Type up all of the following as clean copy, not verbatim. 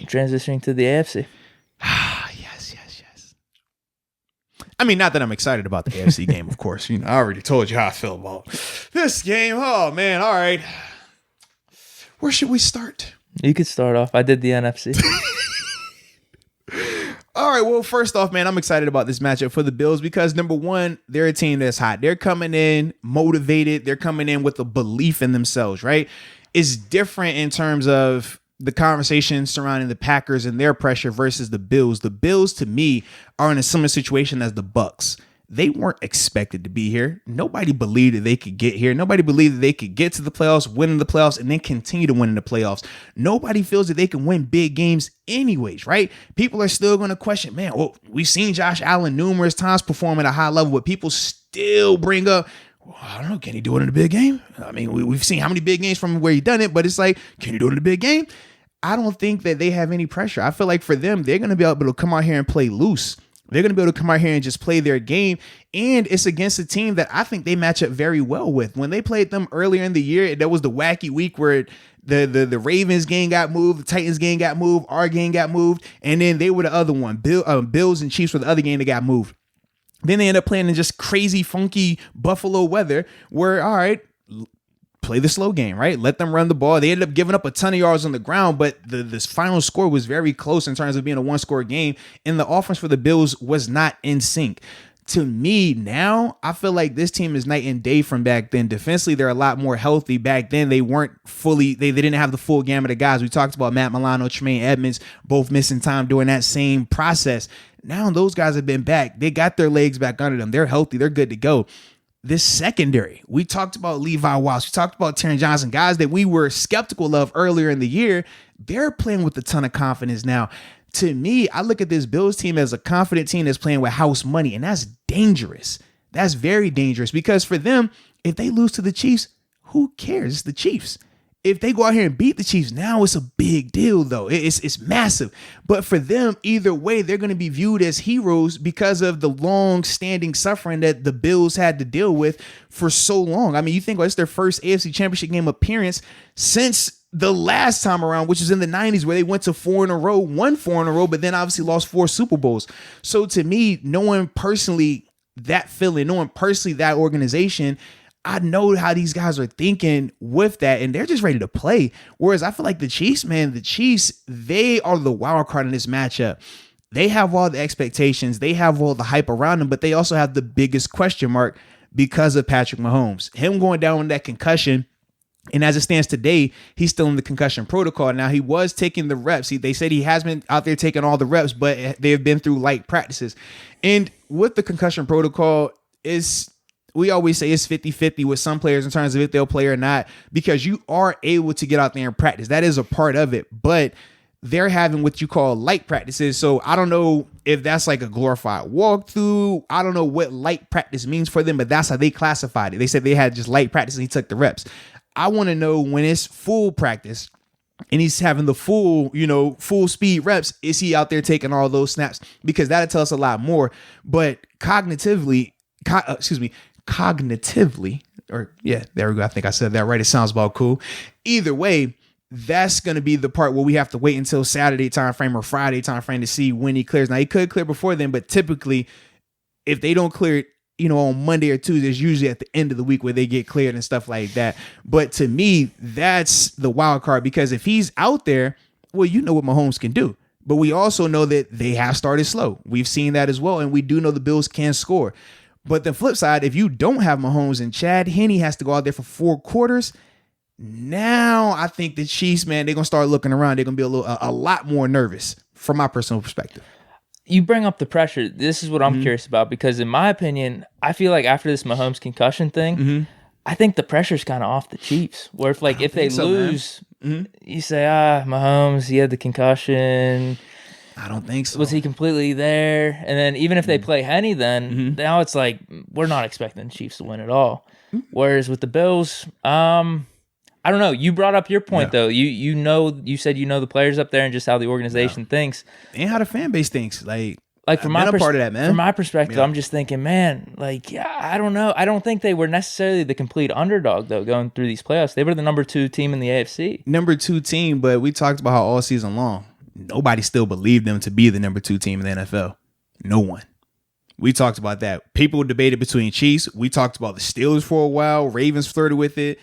transitioning to the AFC. Yes. I mean, not that I'm excited about the AFC game, of course. I already told you how I feel about this game. Oh, man. All right. Where should we start? You could start off. I did the NFC. All right, well, first off, man, I'm excited about this matchup for the Bills because, number one, they're a team that's hot. They're coming in motivated. They're coming in with a belief in themselves, right? It's different in terms of the conversation surrounding the Packers and their pressure versus the Bills. The Bills, to me, are in a similar situation as the Bucs. They weren't expected to be here. Nobody believed that they could get here. Nobody believed that they could get to the playoffs, win in the playoffs, and then continue to win in the playoffs. Nobody feels that they can win big games anyways, right? People are still going to question, man, well, we've seen Josh Allen numerous times perform at a high level, but people still bring up, well, I don't know, can he do it in a big game? I mean, we've seen how many big games from where he done it, but it's like, can he do it in a big game? I don't think that they have any pressure. I feel like for them, they're going to be able to come out here and play loose. They're going to be able to come out here and just play their game. And it's against a team that I think they match up very well with. When they played them earlier in the year, that was the wacky week where the Ravens game got moved, the Titans game got moved, our game got moved, and then they were the other one. Bills and Chiefs were the other game that got moved. Then they end up playing in just crazy, funky Buffalo weather where, all right, play the slow game, right? Let them run the ball. They ended up giving up a ton of yards on the ground, but this final score was very close in terms of being a one-score game, and the offense for the Bills was not in sync. To me, now, I feel like this team is night and day from back then. Defensively, they're a lot more healthy. Back then, they weren't fully, they didn't have the full gamut of guys. We talked about Matt Milano, Tremaine Edmonds, both missing time during that same process. Now, those guys have been back. They got their legs back under them. They're healthy. They're good to go. This secondary, we talked about Levi Wallace, we talked about Taron Johnson, guys that we were skeptical of earlier in the year. They're playing with a ton of confidence now. To me, I look at this Bills team as a confident team that's playing with house money, and that's dangerous. That's very dangerous because for them, if they lose to the Chiefs, who cares? It's the Chiefs. If they go out here and beat the Chiefs, now it's a big deal, though. It's massive. But for them, either way, they're going to be viewed as heroes because of the long-standing suffering that the Bills had to deal with for so long. I mean, you think it's their first AFC Championship game appearance since the last time around, which was in the 90s, where they went to 4 in a row, won 4 in a row, but then obviously lost 4 Super Bowls. So to me, knowing personally that feeling, knowing personally that organization, I know how these guys are thinking with that, and they're just ready to play. Whereas I feel like the Chiefs, they are the wild card in this matchup. They have all the expectations. They have all the hype around them, but they also have the biggest question mark because of Patrick Mahomes. Him going down with that concussion, and as it stands today, he's still in the concussion protocol. Now, he was taking the reps. They said he has been out there taking all the reps, but they've been through light practices. And with the concussion protocol, we always say it's 50-50 with some players in terms of if they'll play or not, because you are able to get out there and practice. That is a part of it, but they're having what you call light practices. So I don't know if that's like a glorified walkthrough. I don't know what light practice means for them, but that's how they classified it. They said they had just light practice and he took the reps. I want to know when it's full practice and he's having the full speed reps, is he out there taking all those snaps? Because that'll tell us a lot more. But cognitively, or yeah, there we go. I think I said that right. It sounds about cool. Either way, that's going to be the part where we have to wait until Saturday timeframe or Friday timeframe to see when he clears. Now, he could clear before then, but typically, if they don't clear it, on Monday or Tuesday, it's usually at the end of the week where they get cleared and stuff like that. But to me, that's the wild card, because if he's out there, well, you know what Mahomes can do. But we also know that they have started slow. We've seen that as well, and we do know the Bills can score. But the flip side, if you don't have Mahomes and Chad Henne has to go out there for 4 quarters, now I think the Chiefs, man, they're going to start looking around. They're going to be a lot more nervous from my personal perspective. You bring up the pressure. This is what I'm curious about, because in my opinion, I feel like after this Mahomes concussion thing, I think the pressure's kind of off the Chiefs. Where if they lose, you say, Mahomes, he had the concussion. I don't think so. Was he completely there? And then even if they play Henne, then now it's like we're not expecting the Chiefs to win at all. Whereas with the Bills, I don't know. You brought up your point though. You said the players up there and just how the organization thinks and how the fan base thinks. Like from my part of that, man. From my perspective, I'm just thinking, man, I don't know. I don't think they were necessarily the complete underdog though going through these playoffs. They were the number 2 team in the AFC. Number 2 team, but we talked about how all season long nobody still believed them to be the number 2 team in the NFL. No one. We talked about that. People debated between Chiefs. We talked about the Steelers for a while. Ravens flirted with it.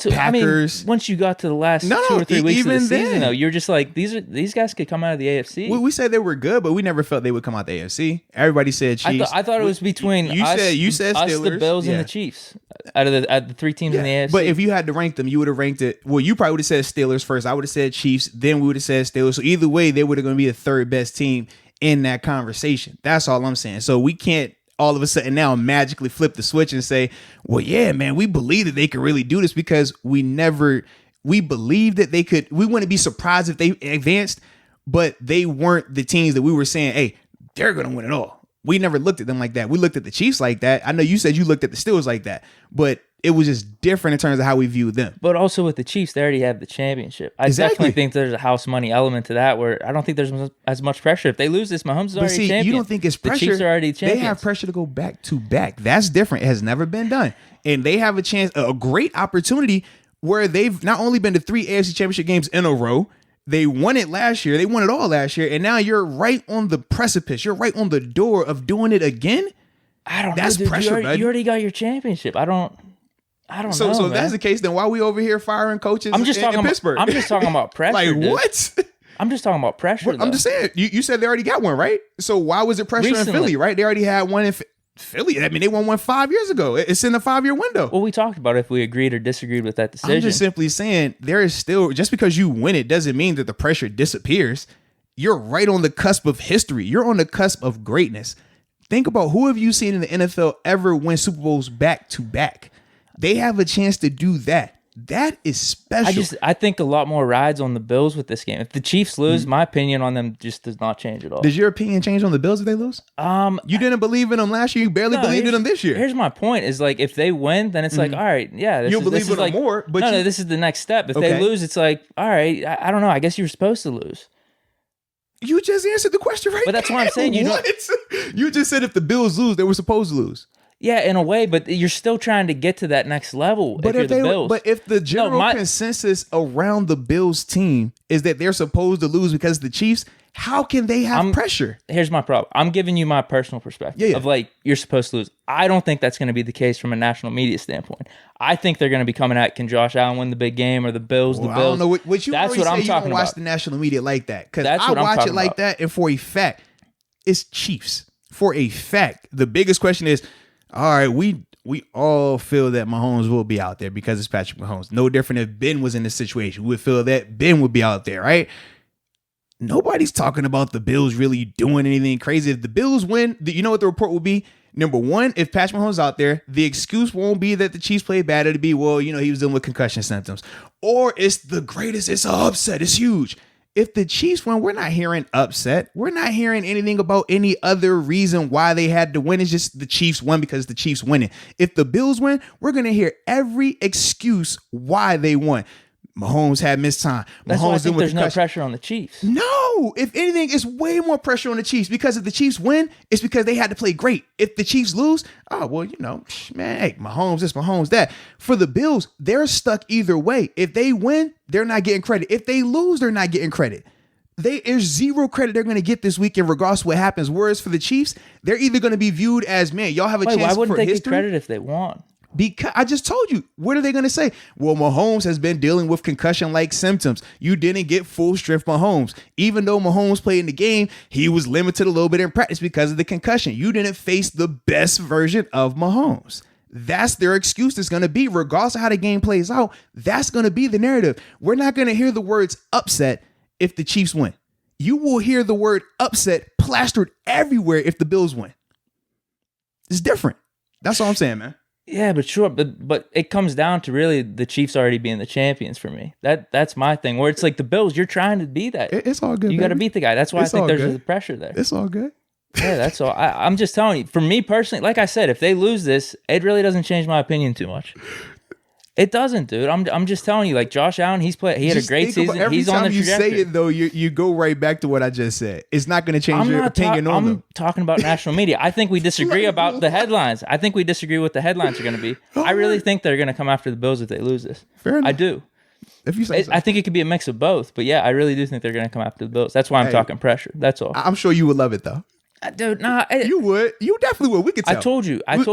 Packers. Once you got to the last 2 or 3 weeks of the season, though, you're just like, these guys could come out of the AFC. We said they were good, but we never felt they would come out the AFC. Everybody said Chiefs. I thought it was between you said Steelers, the Bills, and the Chiefs out of the 3 teams in the AFC. But if you had to rank them, you would have ranked it. Well, you probably would have said Steelers first. I would have said Chiefs. Then we would have said Steelers. So either way, they would have going to be the 3rd best team in that conversation. That's all I'm saying. So we can't all of a sudden now magically flip the switch and say, well, yeah, man, we believe that they could really do this, because we believed that they could. We wouldn't be surprised if they advanced, but they weren't the teams that we were saying, hey, they're going to win it all. We never looked at them like that. We looked at the Chiefs like that. I know you said you looked at the Steelers like that, but it was just different in terms of how we viewed them. But also with the Chiefs, they already have the championship. I definitely think there's a house money element to that, where I don't think there's as much pressure. If they lose this, Mahomes is already champion. You don't think it's pressure. The Chiefs are already champions. They have pressure to go back to back. That's different. It has never been done. And they have a great opportunity where they've not only been to 3 AFC Championship games in a row, they won it last year. They won it all last year. And now you're right on the precipice. You're right on the door of doing it again. I don't know. That's pressure, you already got your championship. I don't know. So if that's the case, then why are we over here firing coaches in Pittsburgh? I'm just talking about pressure. Like, dude. what? I'm just talking about pressure. I'm just saying. You said they already got one, right? So why was it pressure Recently. in Philly, right? They already had one in Philly. I mean, they won one 5 years ago. It's in a 5-year window. Well, we talked about if we agreed or disagreed with that decision. I'm just simply saying there is still, just because you win it doesn't mean that the pressure disappears. You're right on the cusp of history. You're on the cusp of greatness. Think about, who have you seen in the NFL ever win Super Bowls back to back? They have a chance to do that. That is special. I think a lot more rides on the Bills with this game. If the Chiefs lose, my opinion on them just does not change at all. Does your opinion change on the Bills if they lose? You didn't believe in them last year. You barely believed in them this year. Here's my point: is like, if they win, then it's like, all right, yeah, you'll believe in them more. But no, this is the next step. If they lose, it's like, all right, I don't know. I guess you're supposed to lose. You just answered the question right. But that's what I'm saying. You just said if the Bills lose, they were supposed to lose. Yeah, in a way, but you're still trying to get to that next level. But if you're the Bills. But if the general consensus around the Bills team is that they're supposed to lose because of the Chiefs, how can they have pressure? Here's my problem. I'm giving you my personal perspective of like, you're supposed to lose. I don't think that's going to be the case from a national media standpoint. I think they're going to be coming at, can Josh Allen win the big game, or the Bills? I don't know what you. That's what I'm talking about. Watch the national media like that, because I watch it like that, and for a fact, it's Chiefs. For a fact, the biggest question is, all right, we all feel that Mahomes will be out there because it's Patrick Mahomes. No different if Ben was in this situation. We would feel that Ben would be out there, right? Nobody's talking about the Bills really doing anything crazy. If the Bills win, you know what the report will be? Number one, if Patrick Mahomes is out there, the excuse won't be that the Chiefs played bad. It'll be, well, he was dealing with concussion symptoms. Or it's the greatest. It's an upset. It's huge. If the Chiefs win, we're not hearing upset. We're not hearing anything about any other reason why they had to win. It's just the Chiefs won because the Chiefs winning. If the Bills win, we're going to hear every excuse why they won. Mahomes had missed time. That's why I think there's no pressure on the Chiefs. No. If anything, it's way more pressure on the Chiefs, because if the Chiefs win, it's because they had to play great. If the Chiefs lose, man, hey, Mahomes this, Mahomes that. For the Bills, they're stuck either way. If they win, they're not getting credit. If they lose, they're not getting credit. There's zero credit they're going to get this weekend, regardless of what happens. Whereas for the Chiefs, they're either going to be viewed as, man, y'all have a chance for history. Why wouldn't they get credit if they won? Because I just told you, what are they going to say? Well, Mahomes has been dealing with concussion-like symptoms. You didn't get full strength Mahomes. Even though Mahomes played in the game, he was limited a little bit in practice because of the concussion. You didn't face the best version of Mahomes. That's their excuse that's going to be, regardless of how the game plays out. That's going to be the narrative. We're not going to hear the words upset if the Chiefs win. You will hear the word upset plastered everywhere if the Bills win. It's different. That's all I'm saying, man. Yeah, but sure, but it comes down to really the Chiefs already being the champions for me. That's my thing. Where it's like the Bills, you're trying to be that. It's all good. You got to beat the guy. That's why I think there's the pressure there. It's all good. Yeah, that's all. I'm just telling you. For me personally, like I said, if they lose this, it really doesn't change my opinion too much. It doesn't, dude. I'm just telling you. Like Josh Allen, he had a great season. He's on the trajectory. Every time you say it, though, you go right back to what I just said. It's not going to change your opinion on them. I'm talking about national media. I think we disagree about the headlines. I think we disagree what the headlines are going to be. I really think they're going to come after the Bills if they lose this. Fair enough. I do. If you say so. I think it could be a mix of both. But yeah, I really do think they're going to come after the Bills. That's why I'm talking pressure. That's all. I'm sure you would love it though. Dude, nah. You would. You definitely would. We could tell. I told you. I'm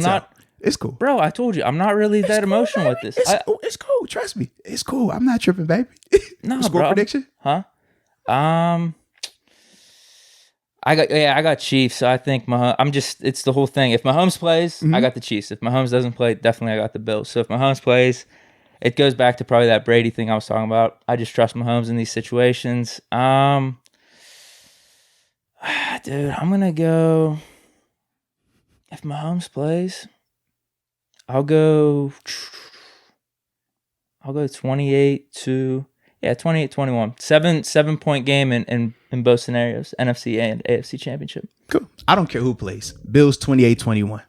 not. It's cool. Bro, I told you. I'm not really that cool, emotional baby. with this. It's cool. Trust me. It's cool. I'm not tripping, baby. No, Score bro. prediction? Huh? I got Chiefs. So I think it's the whole thing. If Mahomes plays, I got the Chiefs. If Mahomes doesn't play, definitely I got the Bills. So if Mahomes plays, it goes back to probably that Brady thing I was talking about. I just trust Mahomes in these situations. Dude, I'm gonna go. If Mahomes plays, I'll go 28-21. 7-point game in both scenarios, NFC and AFC Championship. Cool. I don't care who plays. Bills 28-21.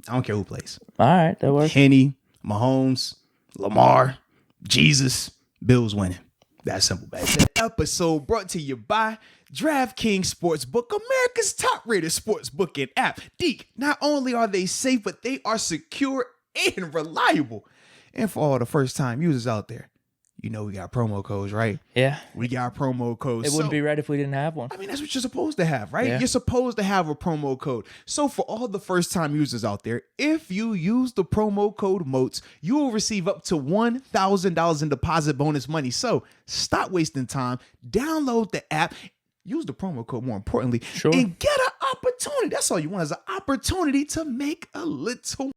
I don't care who plays. All right, that works. Henny, Mahomes, Lamar, Jesus, Bills winning. That's simple, baby. This episode brought to you by DraftKings Sportsbook, America's top-rated sportsbooking app. Deke, not only are they safe, but they are secure and reliable. And for all the first-time users out there, you know we got promo codes, right? Yeah. We got promo codes. It wouldn't be right if we didn't have one. I mean, that's what you're supposed to have, right? Yeah. You're supposed to have a promo code. So for all the first-time users out there, if you use the promo code MOATS, you will receive up to $1,000 in deposit bonus money. So stop wasting time. Download the app. Use the promo code, more importantly, sure, and get an opportunity. That's all you want is an opportunity to make a little